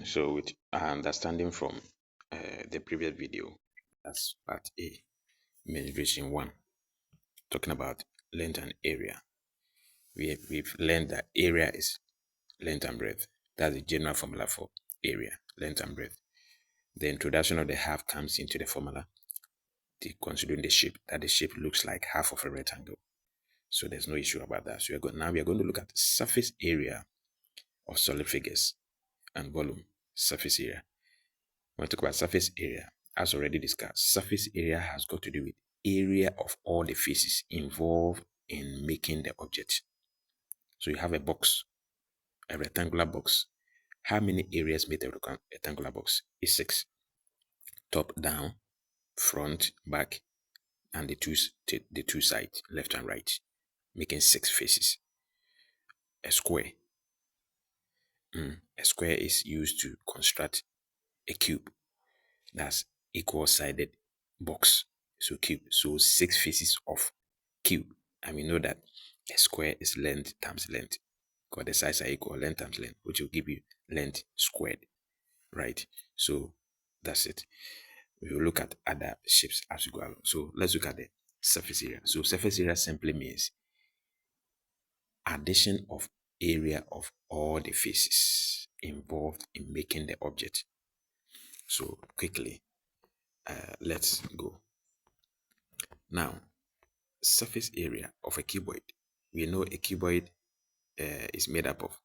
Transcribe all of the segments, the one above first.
So with our understanding from the previous video, that's part A, mensuration 1, talking about length and area. We've learned that area is length and breadth. That's the general formula for area, length and breadth. The introduction of the half comes into the formula, considering the shape, that the shape looks like half of a rectangle. So there's no issue about that. So now we are going to look at surface area of solid figures and volume, surface area. When we talk about surface area, as already discussed, surface area has got to do with area of all the faces involved in making the object. So you have a box, a rectangular box. How many areas make a rectangular box? It's 6. Top, down, front, back, and the two sides, left and right, making 6 faces. A square. A square is used to construct a cube. That's equal-sided box. So cube. So 6 faces of cube. And we know that a square is length times length. Because the sides are equal, length times length, which will give you length squared. Right? So that's it. We will look at other shapes as we go along. So let's look at the surface area. So surface area simply means addition of area of all the faces involved in making the object. So quickly, let's go. Now, surface area of a cuboid. We know a cuboid is made up of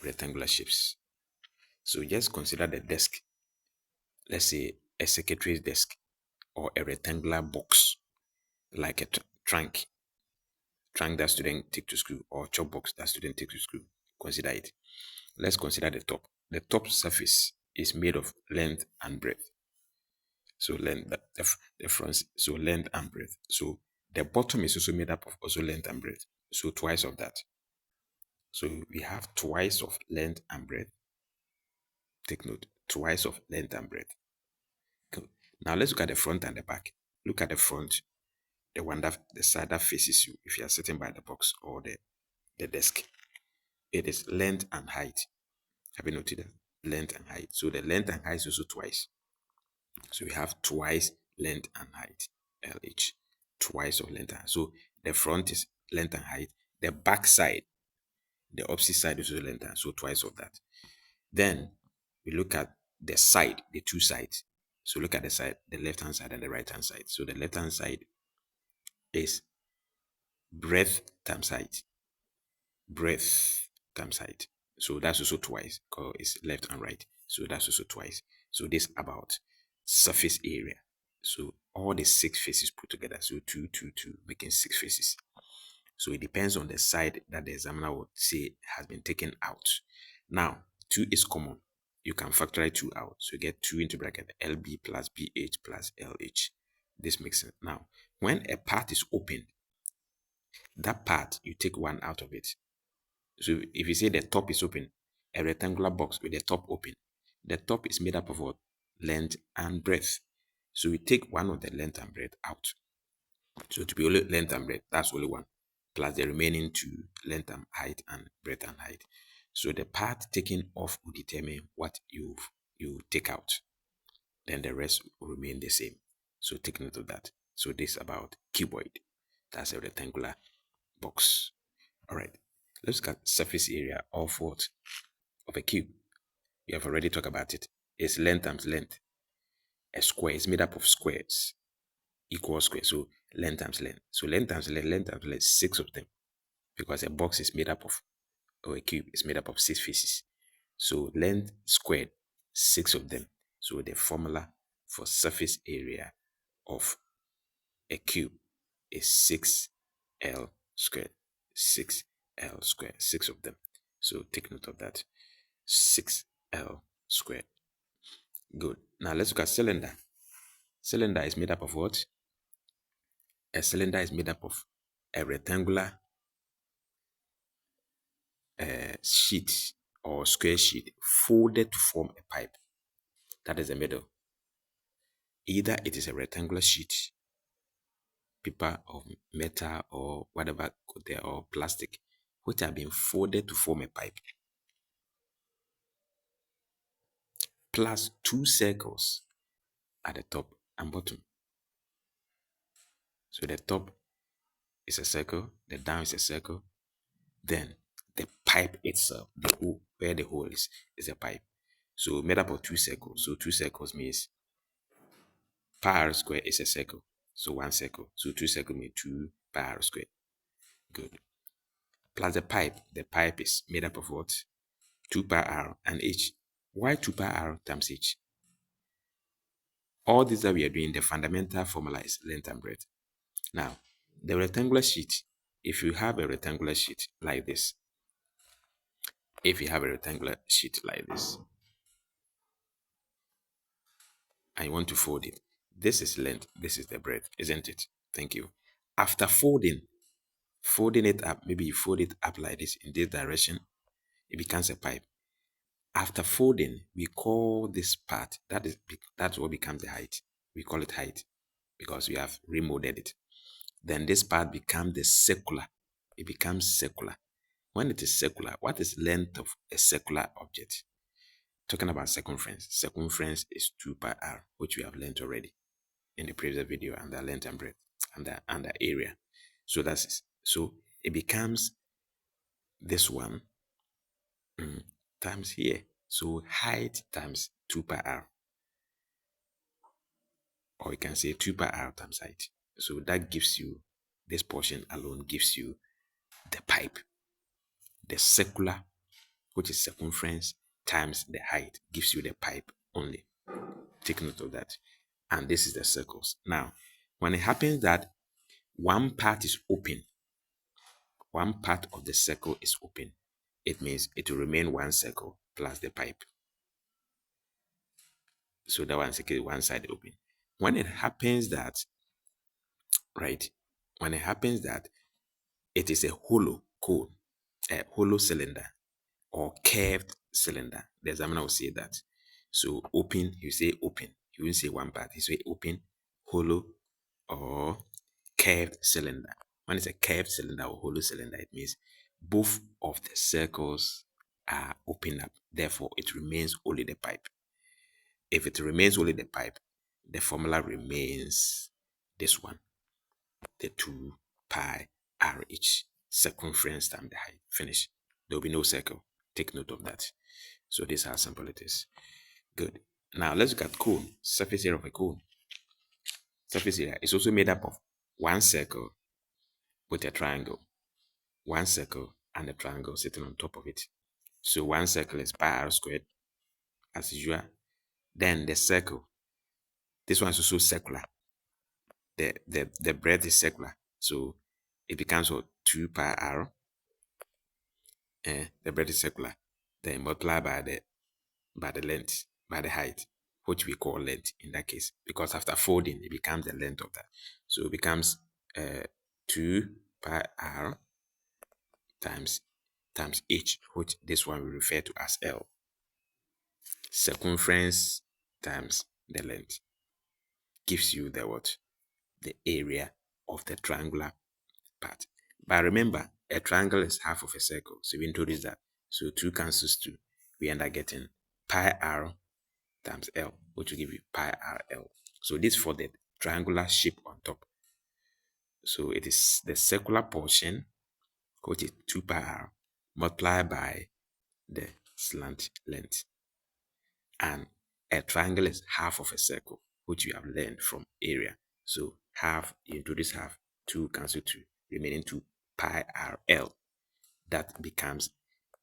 rectangular shapes. So just consider the desk. Let's say a secretary's desk or a rectangular box like a trunk that student take to school, or chalk box that student take to school. Consider it. Let's consider the top. The top surface is made of length and breadth. So length, the front, so length and breadth. So the bottom is also made up of also length and breadth. So twice of that. So we have twice of length and breadth. Take note, twice of length and breadth. Good. Now let's look at the front and the back. Look at the front, the one that the side that faces you if you are sitting by the box or the desk. It is length and height. Have you noted that? Length and height. So the length and height is also twice. So we have twice length and height, LH. Twice of length and height. So the front is length and height. The back side, the opposite side is also length and height. So twice of that. Then we look at the side, the two sides. So look at the side, the left hand side and the right hand side. So the left hand side is breadth times height. Breadth times height. So that's also twice because it's left and right. So that's also twice. So this about surface area. So all the 6 faces put together. So 2, 2, 2, making 6 faces. So it depends on the side that the examiner would say has been taken out. Now, 2 is common. You can factorize 2 out. So you get 2 into bracket LB plus BH plus LH. This makes sense. Now, when a part is open, that part, you take 1 out of it. So if you say the top is open, a rectangular box with the top open, the top is made up of what? Length and breadth. So we take 1 of the length and breadth out. So to be only length and breadth, that's only 1, plus the remaining 2, length and height and breadth and height. So the part taken off will determine what you take out. Then the rest will remain the same. So take note of that. So this is about cuboid. That's a rectangular box. All right. Let's look at surface area of what? Of a cube. We have already talked about it. It's length times length. A square is made up of squares. Equal square. So length times length. So length times length, 6 of them. Because a box is made up of, or a cube is made up of 6 faces. So length squared, 6 of them. So the formula for surface area of a cube is 6L squared. 6L squared, 6 of them. So take note of that. 6L squared. Good. Now let's look at cylinder. Cylinder is made up of what? A cylinder is made up of a rectangular sheet or square sheet folded to form a pipe. That is the middle. Either it is a rectangular sheet, paper or metal or whatever there, or plastic, which have been folded to form a pipe. plus 2 circles at the top and bottom. So the top is a circle, the down is a circle, then the pipe itself, the hole, where the hole is a pipe. So made up of 2 circles. So 2 circles means pi r square is a circle. So 1 circle. So 2 circles means 2 pi r square. Good. Plus the pipe. The pipe is made up of what? 2 pi r and h. Why 2 pi r times h? All this that we are doing, the fundamental formula is length and breadth. Now, the rectangular sheet, if you have a rectangular sheet like this, and you want to fold it, this is length, this is the breadth, isn't it? Thank you. After folding it up, maybe you fold it up like this in this direction, it becomes a pipe. After folding, we call this part, that's what becomes the height. We call it height because we have remodeled it. Then this part becomes the circular. It becomes circular. When it is circular, what is length of a circular object? Talking about circumference. Circumference is 2 pi r, which we have learned already in the previous video, and the length and breadth and the area. So so it becomes this one times here. So height times 2 pi r. Or you can say 2 pi r times height. So that gives you, this portion alone gives you the pipe. The circular, which is circumference, times the height gives you the pipe only. Take note of that. And this is the circles. Now, when it happens that one part is open, one part of the circle is open, it means it will remain one circle plus the pipe. So that one side open. When it happens that, right, when it happens that it is a hollow cone, a hollow cylinder or curved cylinder, the examiner will say that. So open, you say open. You won't say one part. You say open, hollow, or curved cylinder. When it's a curved cylinder or hollow cylinder, it means both of the circles are open up. Therefore, it remains only the pipe. If it remains only the pipe, the formula remains this one, the 2 pi r h, circumference times the height. Finish. There will be no circle. Take note of that. So this is how simple it is. Good. Now let's look at cone. Surface area of a cone. Surface area is also made up of one circle with a triangle. One circle and a triangle sitting on top of it. So one circle is pi r squared as usual. Then the circle. This one is also circular. The breadth is circular. So it becomes 2 pi r. The breadth is circular. Then multiply by the length, by the height, which we call length in that case, because after folding it becomes the length of that. So it becomes 2 pi r times h, which this one we refer to as L. Circumference times the length gives you the what? The area of the triangular part. But remember, a triangle is half of a circle, so we introduce that. So 2 cancels 2. We end up getting pi r times L, which will give you pi RL. So this for the triangular shape on top. So it is the circular portion, which is 2 pi r, multiplied by the slant length. And a triangle is half of a circle, which you have learned from area. So half, you introduce half, 2 cancel 2, remaining 2 pi RL. That becomes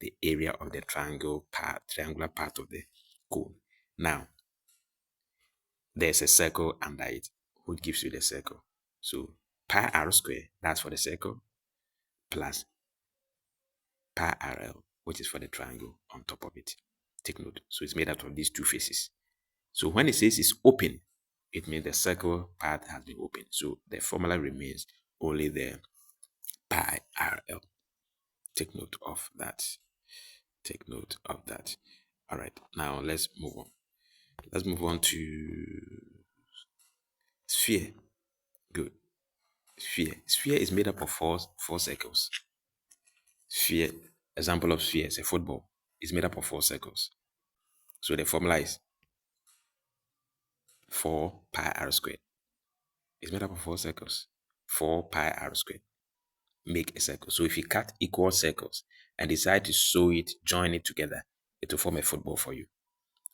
the area of the triangular part of the cone. Now, there's a circle under it, which gives you the circle. So pi r square, that's for the circle, plus pi rl, which is for the triangle on top of it. Take note. So it's made out of these two faces. So when it says it's open, it means the circle part has been open. So the formula remains only the pi rl. Take note of that. Take note of that. All right, now let's move on. Let's move on to sphere. Good. Sphere. Sphere is made up of four circles. Sphere, example of sphere is a football. It's made up of 4 circles. So the formula is 4 pi r squared. It's made up of 4 circles. 4 pi r squared. Make a circle. So if you cut equal circles and decide to sew it, join it together, it will form a football for you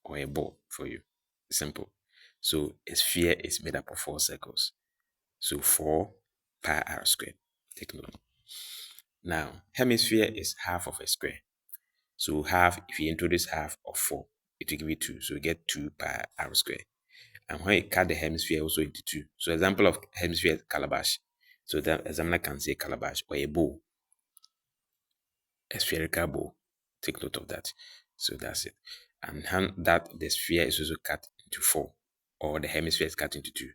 or a ball for you. Simple. So a sphere is made up of 4 circles. So 4 pi r squared. Take note. Now, hemisphere is half of a square. So half, if you introduce half of 4, it will give you 2. So you get 2 pi r squared. And when you cut the hemisphere also into 2. So example of hemisphere is calabash. So the examiner can say calabash or a bowl, a spherical bowl. Take note of that. So that's it. And that the sphere is also cut into 4, or the hemisphere is cut into 2.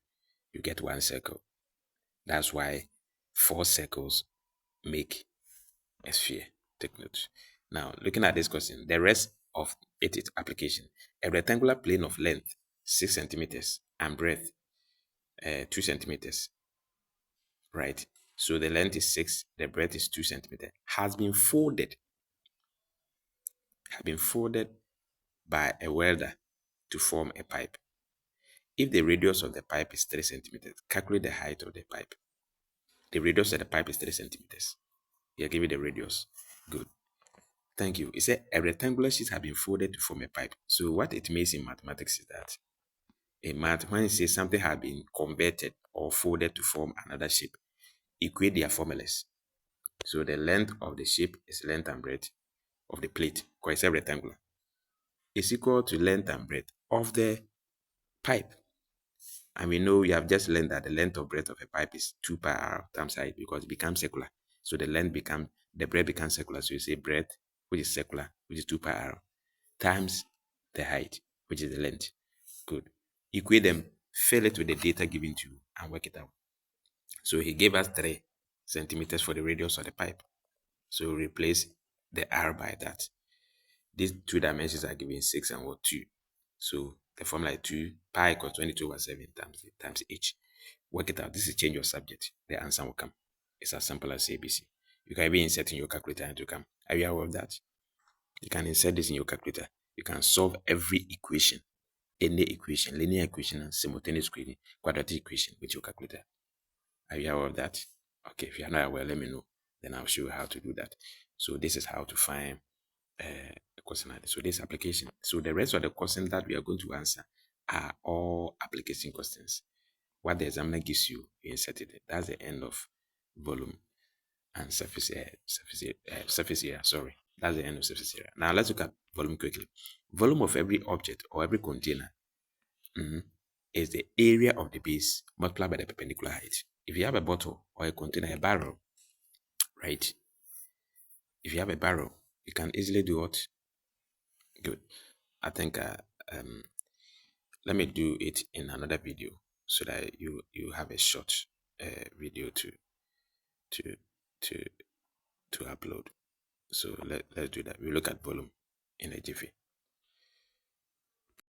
You get 1 circle. That's why 4 circles make a sphere. Take note. Now, looking at this question, the rest of it is application. A rectangular plane of length 6 centimeters and breadth 2 centimeters, right? So the length is 6, the breadth is 2 centimeters. Has been folded by a welder to form a pipe. If the radius of the pipe is 3 centimeters, calculate the height of the pipe. The radius of the pipe is 3 centimeters. You give it the radius. Good. Thank you. It said a rectangular sheet has been folded to form a pipe. So what it means in mathematics is that when it says something has been converted or folded to form another shape, equate their formulas. So the length of the shape is length and breadth of the plate, because it's a rectangular, is equal to length and breadth of the pipe. And we know you have just learned that the length or breadth of a pipe is 2 pi r times height, because it becomes circular. So the breadth becomes circular. So you say breadth, which is circular, which is 2 pi r, times the height, which is the length. Good. Equate them, fill it with the data given to you, and work it out. So he gave us 3 centimeters for the radius of the pipe. So replace the r by that. These 2 dimensions are given 6 and 2. So the formula is 2 pi equals 22/7 times h. Work it out. This is change your subject. The answer will come. It's as simple as ABC. You can even insert in your calculator and it will come. Are you aware of that? You can insert this in your calculator. You can solve every equation, any equation, linear equation, and simultaneous equation, quadratic equation with your calculator. Are you aware of that? Okay, if you are not aware, let me know. Then I'll show you how to do that. So this is how to find a question. So this application. So the rest of the questions that we are going to answer are all application questions. What the examiner gives you, you insert it. That's the end of volume and surface area. Sorry, that's the end of surface area. Now let's look at volume quickly. Volume of every object or every container is the area of the base multiplied by the perpendicular height. If you have a bottle or a container, a barrel, right? If you have a barrel, you can easily do what? Good. I think let me do it in another video so that you have a short video to to to upload. So let's do that. We look at volume in a jiffy.